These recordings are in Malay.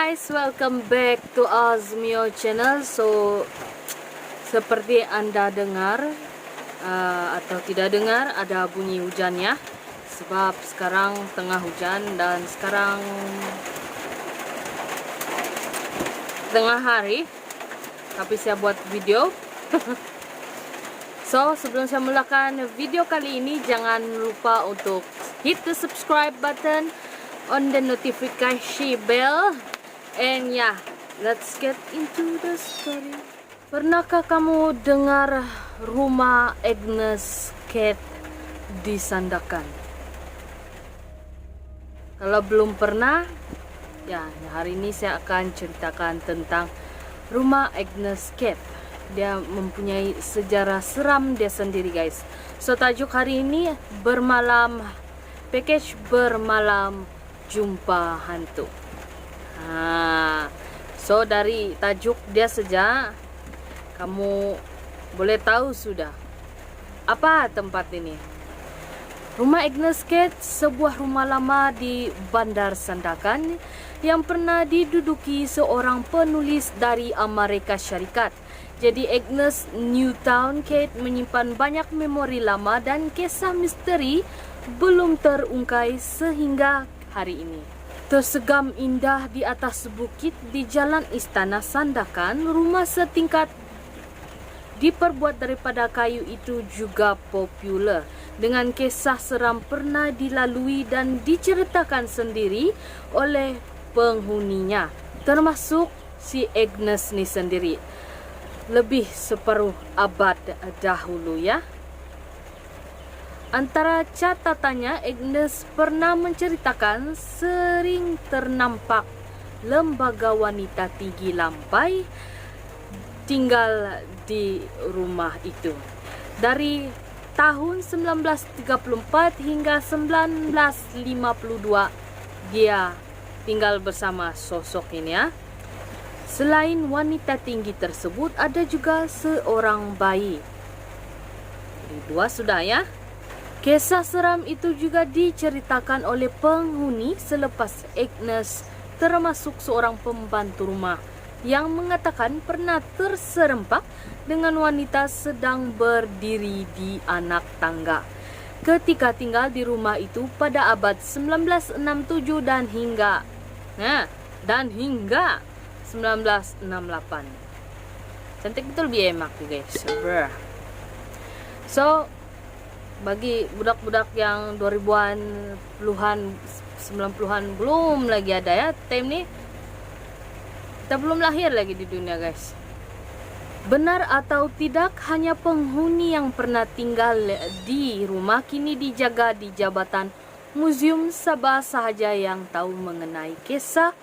guys, welcome back to Azmio channel. So, seperti Anda dengar atau tidak dengar, ada bunyi hujan ya. Sebab sekarang tengah hujan dan sekarang tengah hari. Tapi saya buat video. So, sebelum saya mulakan video kali ini, jangan lupa untuk hit the subscribe button, on the notification bell, and yeah, let's get into the story. Pernahkah kamu dengar rumah Agnes Cat di Sandakan? Kalau belum pernah, ya hari ini saya akan ceritakan tentang rumah Agnes Cat. Dia mempunyai sejarah seram dia sendiri, guys. So, tajuk hari ini package bermalam jumpa hantu. So dari tajuk dia saja kamu boleh tahu sudah apa tempat ini. Rumah Agnes Cat, sebuah rumah lama di Bandar Sandakan yang pernah diduduki seorang penulis dari Amerika Syarikat. Jadi Agnes Newtown Cat menyimpan banyak memori lama dan kisah misteri belum terungkai sehingga hari ini. Tersegam indah di atas bukit di Jalan Istana Sandakan, rumah setingkat diperbuat daripada kayu itu juga popular. Dengan kisah seram pernah dilalui dan diceritakan sendiri oleh penghuninya, termasuk si Agnes ni sendiri. Lebih separuh abad dahulu ya. Antara catatannya, Agnes pernah menceritakan sering ternampak lembaga wanita tinggi lampai tinggal di rumah itu. Dari tahun 1934 hingga 1952 dia tinggal bersama sosok ini ya. Selain wanita tinggi tersebut, ada juga seorang bayi. Jadi dua sudah ya. Kisah seram itu juga diceritakan oleh penghuni selepas Agnes, termasuk seorang pembantu rumah yang mengatakan pernah terserempak dengan wanita sedang berdiri di anak tangga ketika tinggal di rumah itu pada abad 1967 dan hingga 1968. Cantik betul biaya mak guys. So, bagi budak-budak yang 2000-an, puluhan, 90-an belum lagi ada ya time nih. Kita belum lahir lagi di dunia, guys. Benar atau tidak, hanya penghuni yang pernah tinggal di rumah kini dijaga di jabatan Museum Sabah sahaja yang tahu mengenai kisah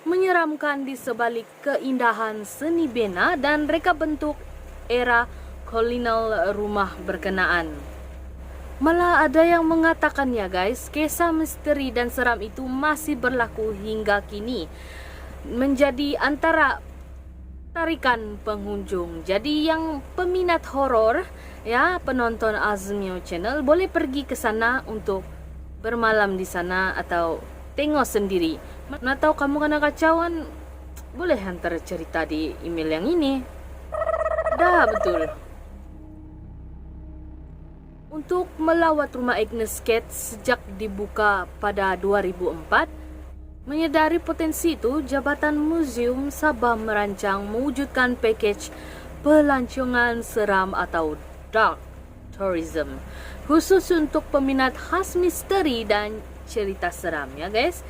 menyeramkan di sebalik keindahan seni bena dan reka bentuk era kolonial rumah berkenaan. Malah ada yang mengatakan ya guys, kisah misteri dan seram itu masih berlaku hingga kini, menjadi antara tarikan pengunjung. Jadi yang peminat horor ya, penonton Azmio channel boleh pergi ke sana untuk bermalam di sana atau tengok sendiri. Mana tahu kamu kena kacauan, boleh hantar cerita di email yang ini. Dah betul. Untuk melawat rumah Agnes Cat sejak dibuka pada 2004, menyadari potensi itu, Jabatan Museum Sabah merancang mewujudkan package pelancongan seram atau dark tourism khusus untuk peminat khas misteri dan cerita seram ya guys.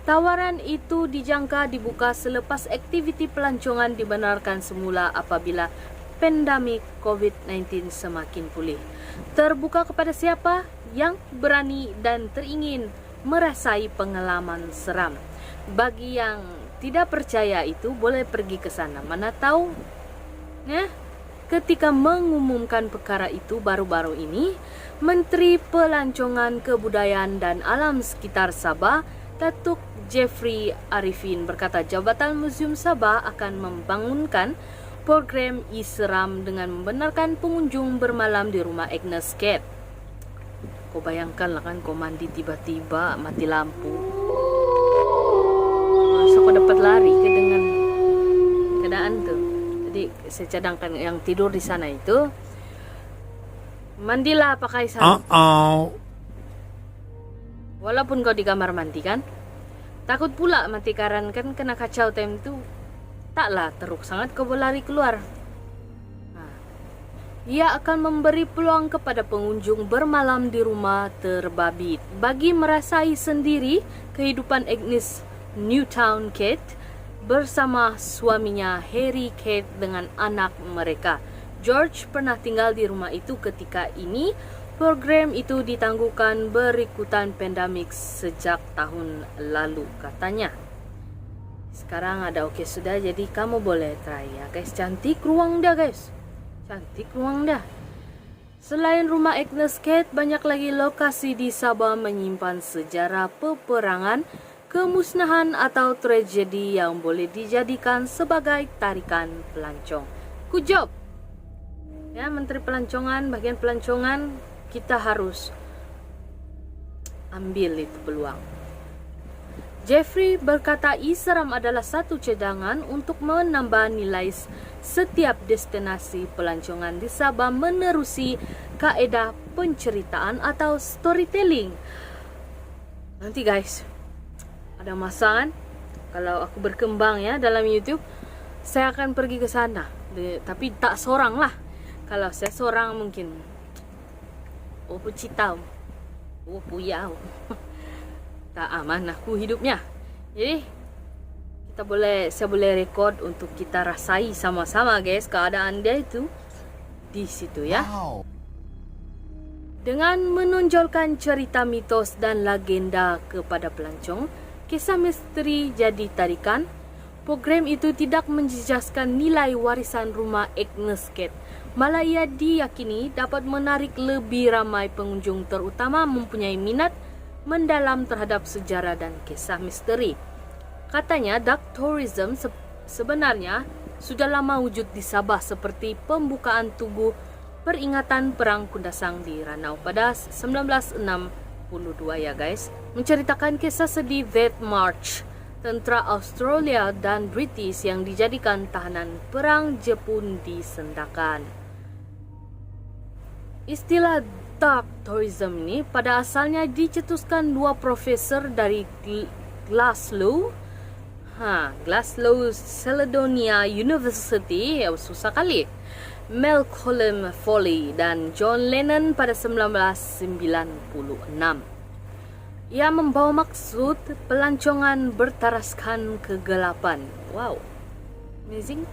Tawaran itu dijangka dibuka selepas aktiviti pelancongan dibenarkan semula apabila pandemik COVID-19 semakin pulih. Terbuka kepada siapa yang berani dan teringin merasai pengalaman seram. Bagi yang tidak percaya itu boleh pergi ke sana. Mana tahu ya, ketika mengumumkan perkara itu baru-baru ini, Menteri Pelancongan Kebudayaan dan Alam Sekitar Sabah, Datuk Jeffrey Arifin berkata Jabatan Museum Sabah akan membangunkan program e-seram dengan membenarkan pengunjung bermalam di rumah Agnes Cat. Kau bayangkan lah kan, kau mandi tiba-tiba mati lampu. Masuk kau dapat lari ke dengan keadaan tuh. Jadi saya cadangkan yang tidur di sana itu, mandilah pakai sarung. Walaupun kau di kamar mandi kan, takut pula mati karan kan kena kacau time itu. Taklah teruk sangat kau berlari keluar. Ia akan memberi peluang kepada pengunjung bermalam di rumah terbabit bagi merasai sendiri kehidupan Agnes Newtown Kate bersama suaminya Harry Kate dengan anak mereka. George pernah tinggal di rumah itu ketika ini. Program itu ditangguhkan berikutan pandemik sejak tahun lalu katanya. Sekarang ada oke sudah, jadi kamu boleh try ya guys. Cantik ruang dah guys. Cantik ruang dah. Selain rumah Agnes Kate, banyak lagi lokasi di Sabah menyimpan sejarah peperangan, kemusnahan atau tragedi yang boleh dijadikan sebagai tarikan pelancong. Good job. Ya, Menteri Pelancongan, bagian pelancongan, kita harus ambil itu peluang. Jeffrey berkata Isram adalah satu cadangan untuk menambah nilai setiap destinasi pelancongan di Sabah menerusi kaedah penceritaan atau storytelling. Nanti guys, ada masa kan, kalau aku berkembang ya dalam YouTube, saya akan pergi ke sana. Tapi tak seorang lah. Kalau saya seorang mungkin citau, puyau. Tak aman aku hidupnya. Jadi saya boleh rekod untuk kita rasai sama-sama guys keadaan dia itu di situ ya. Wow. Dengan menonjolkan cerita mitos dan legenda kepada pelancong, kisah misteri jadi tarikan. Program itu tidak menjejaskan nilai warisan rumah Agnes Kate. Malah ia diyakini dapat menarik lebih ramai pengunjung, terutama mempunyai minat mendalam terhadap sejarah dan kisah misteri. Katanya dark tourism sebenarnya sudah lama wujud di Sabah seperti pembukaan tugu peringatan Perang Kundasang di Ranau pada 1962 ya guys. Menceritakan kisah sedih Death March, tentara Australia dan British yang dijadikan tahanan perang Jepun di Sendakan. Istilah dark tourism ini pada asalnya dicetuskan dua profesor dari Glasgow Caledonia University, susah kali, Malcolm Foley dan John Lennon pada 1996. Ia membawa maksud pelancongan bertaraskan kegelapan. Wow, amazing.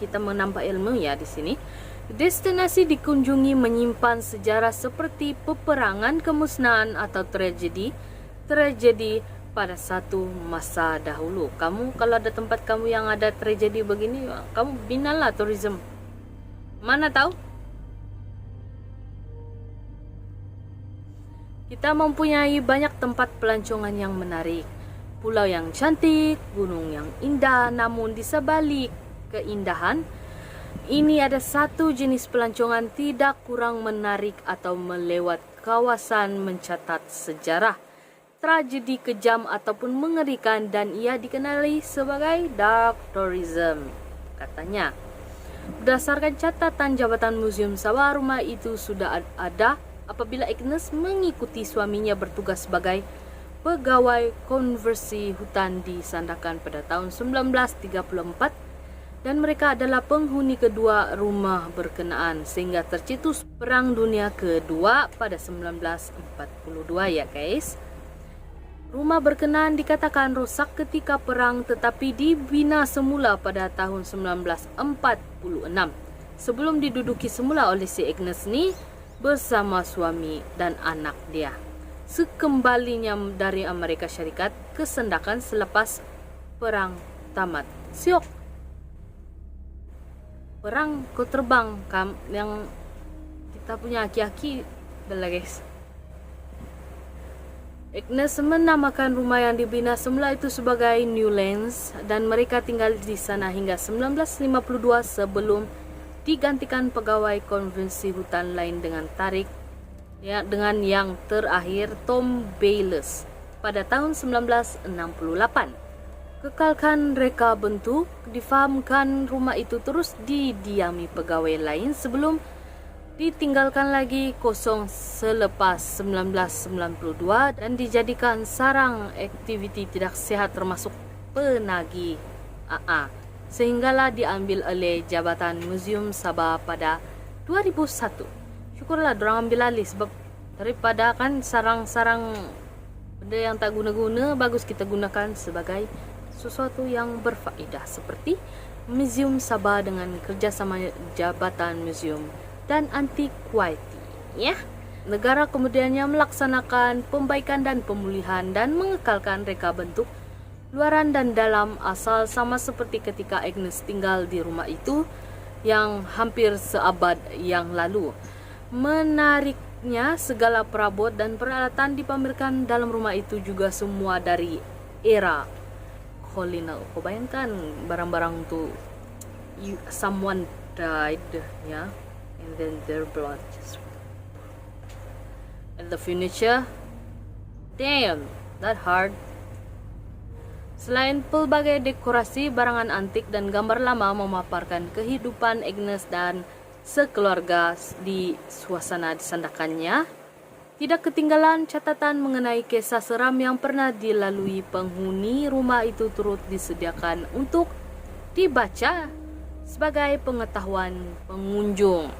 Kita menambah ilmu ya di sini. Destinasi dikunjungi menyimpan sejarah seperti peperangan, kemusnahan atau tragedi pada satu masa dahulu. Kamu kalau ada tempat kamu yang ada tragedi begini, kamu binalah tourism. Mana tahu? Kita mempunyai banyak tempat pelancongan yang menarik. Pulau yang cantik, gunung yang indah, namun di sebalik keindahan ini ada satu jenis pelancongan tidak kurang menarik atau melewat kawasan mencatat sejarah, tragedi kejam ataupun mengerikan, dan ia dikenali sebagai dark tourism. Katanya, berdasarkan catatan Jabatan Museum Sabah, rumah itu sudah ada apabila Agnes mengikuti suaminya bertugas sebagai pegawai konversi hutan di Sandakan pada tahun 1934. Dan mereka adalah penghuni kedua rumah berkenaan sehingga tercetus Perang Dunia Kedua pada 1942 ya guys. Rumah berkenaan dikatakan rosak ketika perang tetapi dibina semula pada tahun 1946 sebelum diduduki semula oleh si Agnes ni bersama suami dan anak dia. Sekembalinya dari Amerika Syarikat ke Sandakan selepas perang tamat. Siok. Perang kau terbang yang kita punya aki-aki adalah guys. Agnes menamakan rumah yang dibina semula itu sebagai Newlands dan mereka tinggal di sana hingga 1952 sebelum digantikan pegawai konvensi hutan lain dengan dengan yang terakhir Tom Bayliss pada tahun 1968. Kekalkan reka bentuk, difahamkan rumah itu terus didiami pegawai lain sebelum ditinggalkan lagi kosong selepas 1992 dan dijadikan sarang aktiviti tidak sehat termasuk penagih AA. Sehinggalah diambil oleh Jabatan Muzium Sabah pada 2001. Syukurlah dorang ambil alih sebab daripada kan sarang-sarang benda yang tak guna-guna, bagus kita gunakan sebagai sesuatu yang berfaedah seperti Muzium Sabah dengan kerjasama Jabatan Muzium dan Antiquity. Ya, negara kemudiannya melaksanakan pembaikan dan pemulihan dan mengekalkan reka bentuk luaran dan dalam asal sama seperti ketika Agnes tinggal di rumah itu yang hampir seabad yang lalu. Menariknya, segala perabot dan peralatan dipamerkan dalam rumah itu juga semua dari era kolonial. Kau bayangkan barang-barang tu, someone died, ya, and then their blood just, and the furniture, damn, that hard. Selain pelbagai dekorasi, barangan antik dan gambar lama memaparkan kehidupan Agnes dan sekeluarga di suasana disandakannya. Tidak ketinggalan catatan mengenai kisah seram yang pernah dilalui penghuni rumah itu turut disediakan untuk dibaca sebagai pengetahuan pengunjung.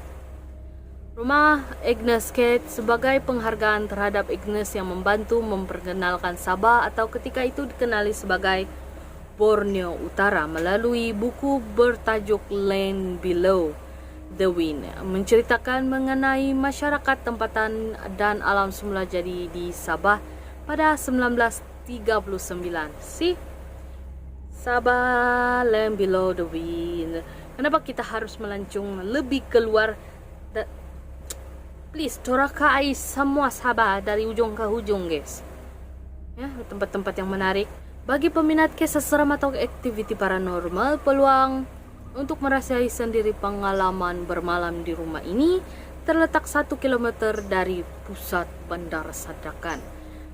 Rumah Agnes Kate sebagai penghargaan terhadap Agnes yang membantu memperkenalkan Sabah atau ketika itu dikenali sebagai Borneo Utara melalui buku bertajuk Land Below the Wind, menceritakan mengenai masyarakat tempatan dan alam semula jadi di Sabah pada 1939. See? Sabah, Land Below the Wind. Kenapa kita harus melancung lebih keluar? Please, torakai semua Sabah dari ujung ke ujung, guys. Ya, tempat-tempat yang menarik. Bagi peminat kisah seram atau aktiviti paranormal, peluang untuk merasai sendiri pengalaman bermalam di rumah ini terletak 1 km dari pusat Bandar Sandakan.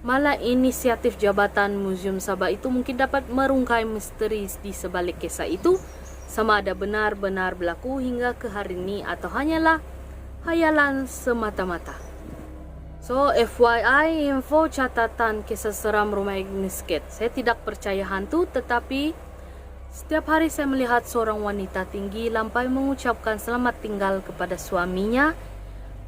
Malah inisiatif Jabatan Muzium Sabah itu mungkin dapat merungkai misteri di sebalik kisah itu, sama ada benar-benar berlaku hingga ke hari ini atau hanyalah hayalan semata-mata. So, FYI, info catatan kisah seram rumah Agnes Kate. Saya tidak percaya hantu, tetapi setiap hari saya melihat seorang wanita tinggi lampai mengucapkan selamat tinggal kepada suaminya,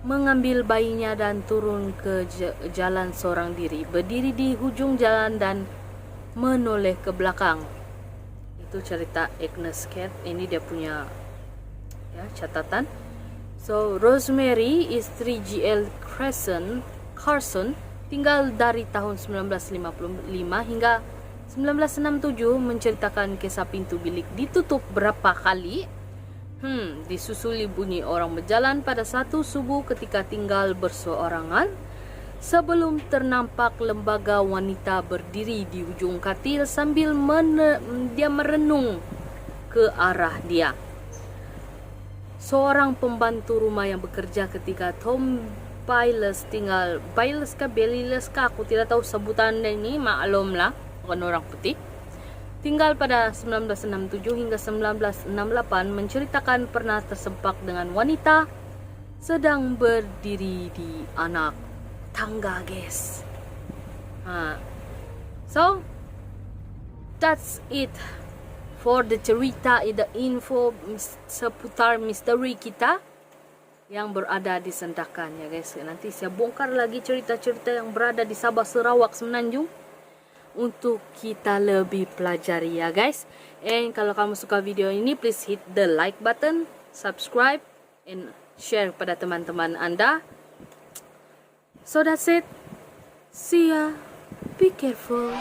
mengambil bayinya dan turun ke jalan seorang diri, berdiri di hujung jalan dan menoleh ke belakang. Itu cerita Agnes Kate. Ini dia punya catatan. So, Rosemary, istri G.L. Carson, tinggal dari tahun 1955 hingga 1967, menceritakan kisah pintu bilik ditutup berapa kali. Disusuli bunyi orang berjalan pada satu subuh ketika tinggal berseorangan. Sebelum ternampak lembaga wanita berdiri di ujung katil sambil dia merenung ke arah dia. Seorang pembantu rumah yang bekerja ketika Tom Biles tinggal, Biles kah Beliles kah, aku tidak tahu sebutan ini, maklumlah, bukan orang putih. Tinggal pada 1967 hingga 1968, menceritakan pernah tersempak dengan wanita sedang berdiri di anak tangga, guys. So, that's it for the cerita, the info seputar misteri kita yang berada di Sandakan, ya guys. Nanti saya bongkar lagi cerita-cerita yang berada di Sabah, Sarawak, Semenanjung untuk kita lebih pelajari, ya guys. And kalau kamu suka video ini, please hit the like button, subscribe, and share pada teman-teman Anda. So that's it. See ya. Be careful.